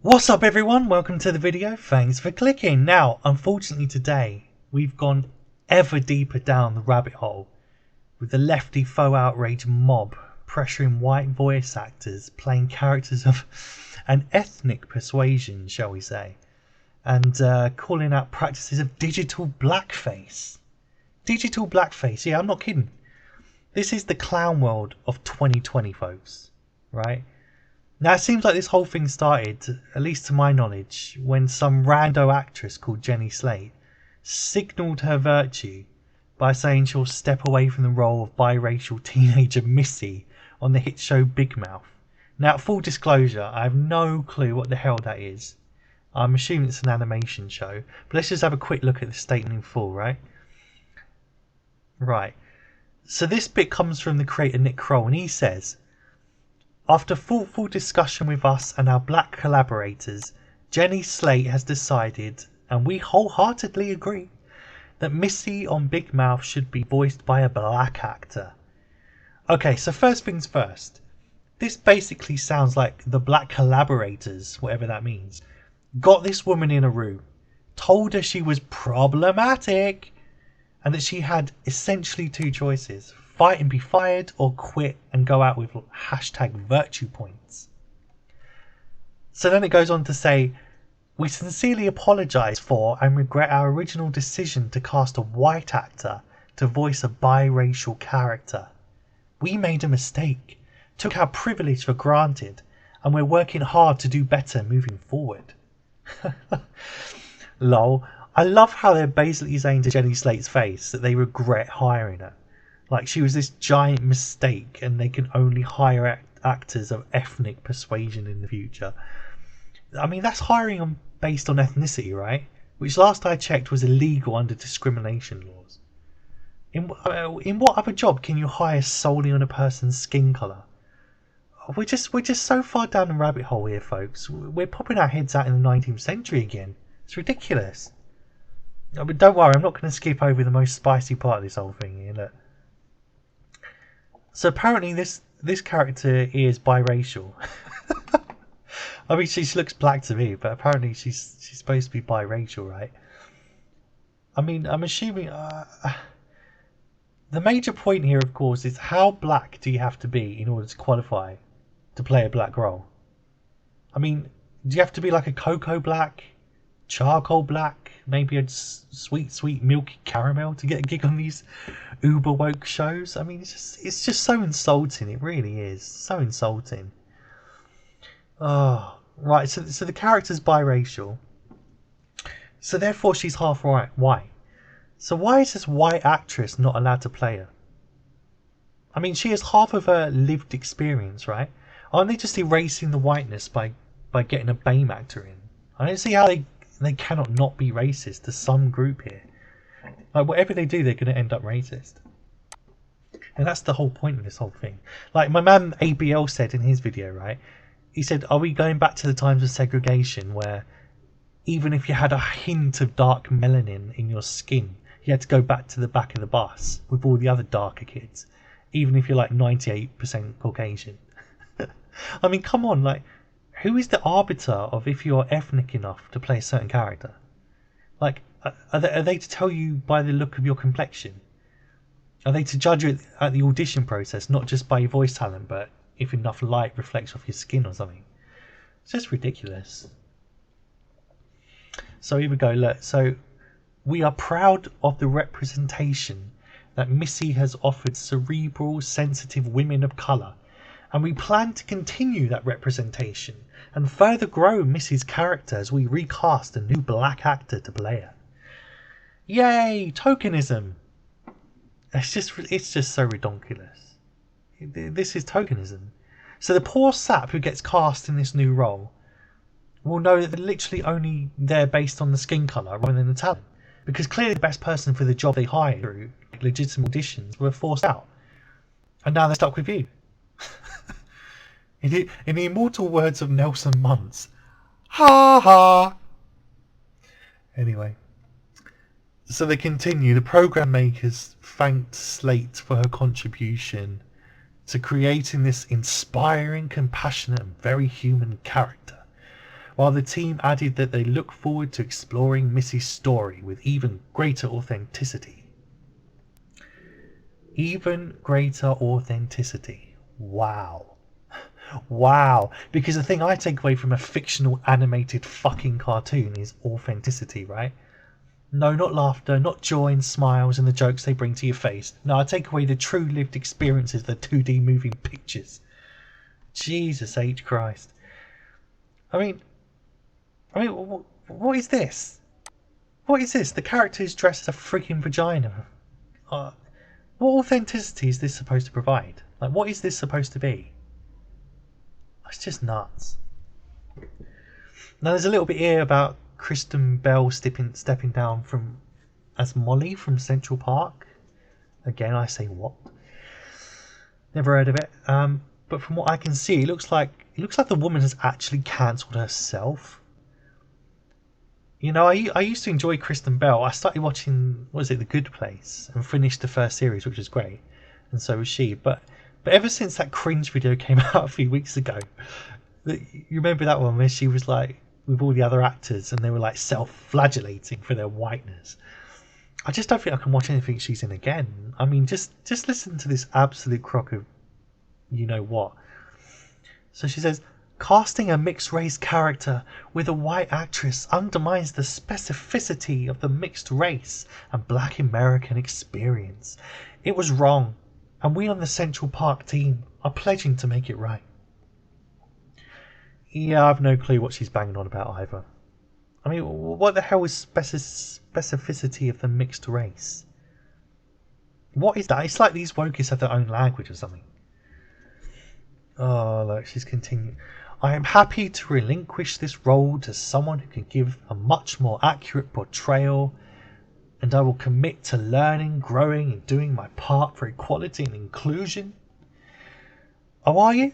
What's up everyone, welcome to the video, thanks for clicking. Now, unfortunately today, we've gone ever deeper down the rabbit hole with the lefty faux outrage mob pressuring white voice actors playing characters of an ethnic persuasion, shall we say, and calling out practices of digital blackface. Digital blackface, yeah, I'm not kidding. This is the clown world of 2020, folks, right? Now it seems like this whole thing started, at least to my knowledge, when some rando actress called Jenny Slate signalled her virtue by saying she'll step away from the role of biracial teenager Missy on the hit show Big Mouth. Now, full disclosure, I have no clue what the hell that is. I'm assuming it's an animation show, but let's just have a quick look at the statement in full, right? Right. So this bit comes from the creator Nick Kroll, and he says, "After thoughtful discussion with us and our black collaborators, Jenny Slate has decided, and we wholeheartedly agree, that Missy on Big Mouth should be voiced by a black actor." Okay, so first things first. This basically sounds like the black collaborators, whatever that means, got this woman in a room, told her she was problematic, and that she had essentially two choices: fight and be fired, or quit and go out with hashtag virtue points. So then it goes on to say, "We sincerely apologise for and regret our original decision to cast a white actor to voice a biracial character. We made a mistake, took our privilege for granted, and we're working hard to do better moving forward." Lol. I love how they're basically saying to Jenny Slate's face that they regret hiring her. Like she was this giant mistake and they can only hire actors of ethnic persuasion in the future. I mean, that's hiring them based on ethnicity, right? Which last I checked was illegal under discrimination laws. In what other job can you hire solely on a person's skin colour? We're just so far down the rabbit hole here, folks. We're popping our heads out in the 19th century again. It's ridiculous. But don't worry, I'm not going to skip over the most spicy part of this whole thing here. Look. So apparently this character is biracial. I mean, she looks black to me, but apparently she's supposed to be biracial, right? I mean, I'm assuming the major point here, of course, is how black do you have to be in order to qualify to play a black role? I mean, do you have to be like a cocoa black, charcoal black, maybe a sweet milky caramel to get a gig on these uber woke shows? I mean, it's just so insulting. It really is so insulting. Oh, right. So the character's biracial, so therefore she's half white. So why is this white actress not allowed to play her? I mean, she has half of her lived experience, right? Aren't they just erasing the whiteness by getting a BAME actor in? I don't see how they cannot not be racist to some group here. Like, whatever they do, they're going to end up racist. And that's the whole point of this whole thing. Like my man ABL said in his video, right? He said, are we going back to the times of segregation where even if you had a hint of dark melanin in your skin, you had to go back to the back of the bus with all the other darker kids, even if you're like 98% Caucasian? I mean, come on, like, who is the arbiter of if you're ethnic enough to play a certain character? Like, are they to tell you by the look of your complexion? Are they to judge you at the audition process, not just by your voice talent, but if enough light reflects off your skin or something? It's just ridiculous. So here we go. Look, so we are proud of the representation that Missy has offered cerebral, sensitive women of colour, and we plan to continue that representation and further grow Missy's character as we recast a new black actor to play her. Yay, tokenism! It's just so ridiculous. This is tokenism. So the poor sap who gets cast in this new role will know that they're literally only there based on the skin colour rather than the talent, because clearly the best person for the job they hired through legitimate auditions were forced out, and now they're stuck with you. In the immortal words of Nelson Muntz, ha ha. Anyway, so they continue. The programme makers thanked Slate for her contribution to creating this inspiring, compassionate and very human character. while the team added that they look forward to exploring Missy's story with even greater authenticity. Even greater authenticity. Wow. Wow. Because the thing I take away from a fictional animated fucking cartoon is authenticity, right? No, not laughter, not joy and smiles and the jokes they bring to your face. No, I take away the true lived experiences, the 2D moving pictures. Jesus H. Christ. I mean, what is this? What is this? The character is dressed as a freaking vagina. What authenticity is this supposed to provide? Like, what is this supposed to be? It's just nuts. Now, there's a little bit here about Kristen Bell stepping down from as Molly from Central Park. Again, I say what? Never heard of it. But from what I can see, it looks like the woman has actually cancelled herself. You know, I used to enjoy Kristen Bell. I started watching, what was it, The Good Place, and finished the first series, which was great, and so was she. But ever since that cringe video came out a few weeks ago, you remember that one where she was like with all the other actors and they were like self-flagellating for their whiteness. I just don't think I can watch anything she's in again. I mean, just listen to this absolute crock of you know what. So she says, casting a mixed race character with a white actress undermines the specificity of the mixed race and black American experience. It was wrong, and we on the Central Park team are pledging to make it right. Yeah, I've no clue what she's banging on about either. I mean, what the hell is specificity of the mixed race? What is that? It's like these wokies have their own language or something. Oh, look, she's continuing. I am happy to relinquish this role to someone who can give a much more accurate portrayal, and I will commit to learning, growing, and doing my part for equality and inclusion. Oh, are you?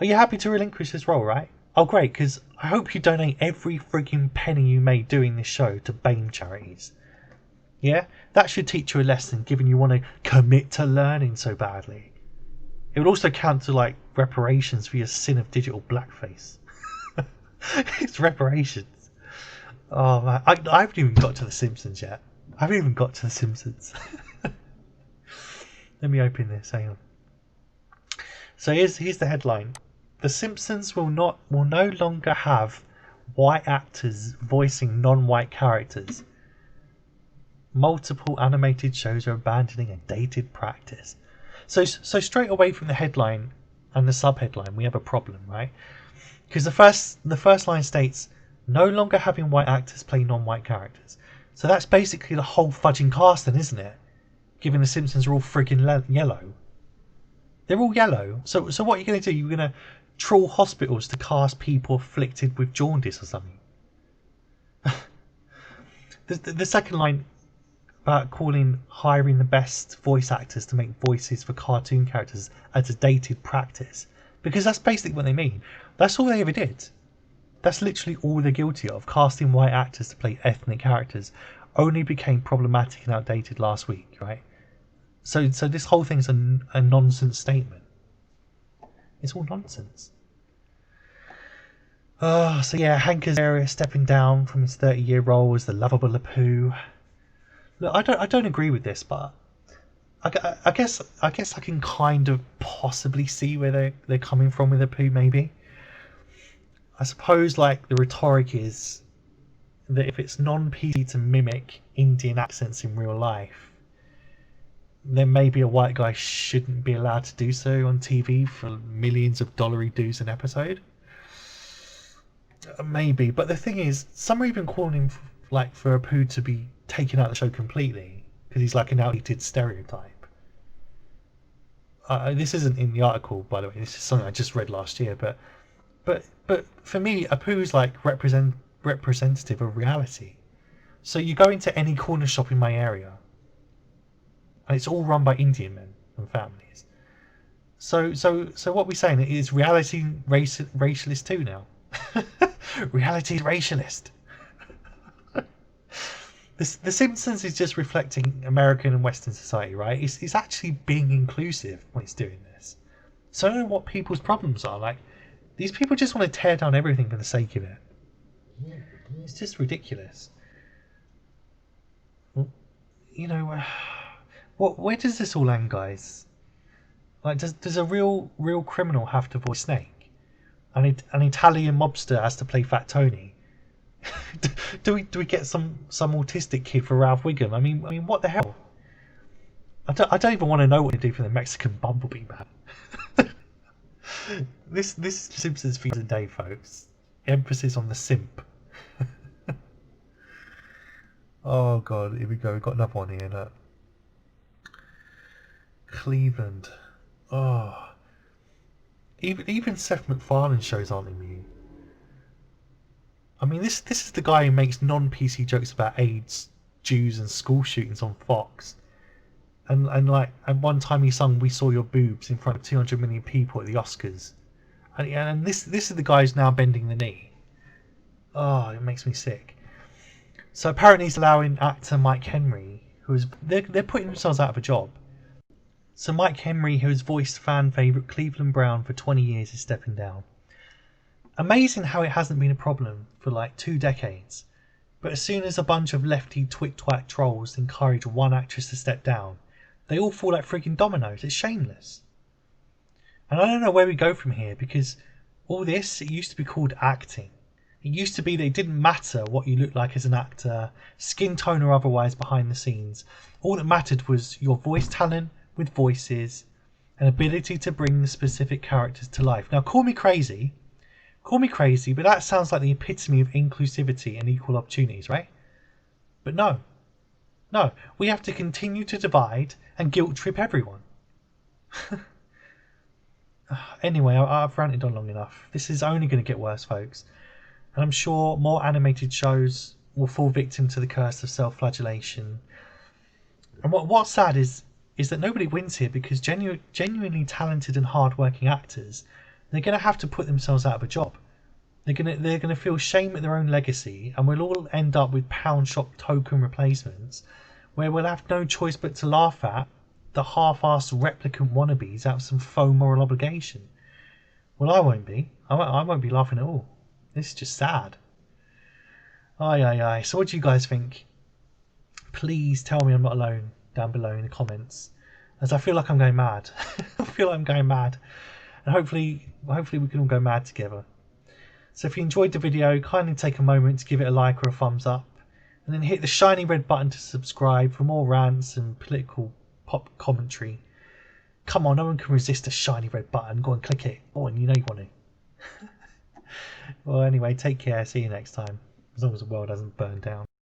Are you happy to relinquish this role, right? Oh, great, because I hope you donate every frigging penny you made doing this show to BAME charities. Yeah? That should teach you a lesson, given you want to commit to learning so badly. It would also count to, like, reparations for your sin of digital blackface. It's reparations. Oh, man. I haven't even got to The Simpsons yet. I haven't even got to The Simpsons. Let me open this. Hang on. So here's the headline. The Simpsons will no longer have white actors voicing non-white characters. Multiple animated shows are abandoning a dated practice. So straight away from the headline and the subheadline, we have a problem, right? Because the first line states, no longer having white actors play non-white characters. So that's basically the whole fudging cast then, isn't it? Given the Simpsons are all friggin' yellow. They're all yellow. So what are you going to do? You're going to trawl hospitals to cast people afflicted with jaundice or something? The second line about hiring the best voice actors to make voices for cartoon characters as a dated practice, because that's basically what they mean. That's all they ever did. That's literally all they're guilty of. Casting white actors to play ethnic characters only became problematic and outdated last week, right? So this whole thing's a nonsense statement. It's all nonsense. So yeah, Hank Azaria stepping down from his 30-year role as the lovable Apu. Look, I don't agree with this, but I guess I can kind of possibly see where they're coming from with Apu. Maybe. I suppose like the rhetoric is that if it's non-PC to mimic Indian accents in real life, then maybe a white guy shouldn't be allowed to do so on TV for millions of dollary dues an episode. Maybe, but the thing is, some are even calling for Apu to be taken out of the show completely because he's like an outdated stereotype. This isn't in the article, by the way. This is something I just read last year, but for me, Apu's like representative of reality. So you go into any corner shop in my area, and it's all run by Indian men and families. So what we're saying is reality racialist too now. Reality is racialist. The Simpsons is just reflecting American and Western society, right? It's actually being inclusive when it's doing this. So I don't know what people's problems are. Like, these people just want to tear down everything for the sake of it. It's just ridiculous. You know, where does this all end, guys? Like, does a real criminal have to voice Snake? An Italian mobster has to play Fat Tony. do we get some autistic kid for Ralph Wiggum? I mean, what the hell? I don't even want to know what they do for the Mexican Bumblebee man. This is Simpsons feeds a day, folks. Emphasis on the simp. Oh god, here we go. We've got another one here. Look. Cleveland. Oh, even Seth MacFarlane shows aren't immune. I mean, this is the guy who makes non-PC jokes about AIDS, Jews, and school shootings on Fox. And like, at one time he sung "We Saw Your Boobs" in front of 200 million people at the Oscars. And this is the guy who's now bending the knee. Oh, it makes me sick. So apparently he's allowing actor Mike Henry, they're putting themselves out of a job. So Mike Henry, who has voiced fan favourite Cleveland Brown for 20 years, is stepping down. Amazing how it hasn't been a problem for like 2 decades. But as soon as a bunch of lefty twit-twat trolls encourage one actress to step down, they all fall like freaking dominoes. It's shameless. And I don't know where we go from here, because all this, it used to be called acting. It used to be that it didn't matter what you looked like as an actor, skin tone or otherwise behind the scenes. All that mattered was your voice talent with voices and ability to bring the specific characters to life. Now, call me crazy, but that sounds like the epitome of inclusivity and equal opportunities, right? But no, we have to continue to divide and guilt trip everyone. Anyway, I've ranted on long enough. This is only going to get worse, folks. And I'm sure more animated shows will fall victim to the curse of self-flagellation. And what's sad is that nobody wins here, because genuinely talented and hard-working actors, they're going to have to put themselves out of a job. They're going to feel shame at their own legacy, and we'll all end up with pound shop token replacements, where we'll have no choice but to laugh at the half-assed replicant wannabes out of some faux moral obligation. Well, I won't be. I won't be laughing at all. This is just sad. Aye. So what do you guys think? Please tell me I'm not alone down below in the comments, as I feel like I'm going mad. I feel like I'm going mad. And hopefully we can all go mad together. So if you enjoyed the video, kindly take a moment to give it a like or a thumbs up, and then hit the shiny red button to subscribe for more rants and political pop commentary. Come on, no one can resist a shiny red button. Go and click it. Oh, and you know you want to. Well, anyway, take care. See you next time. As long as the world doesn't burn down.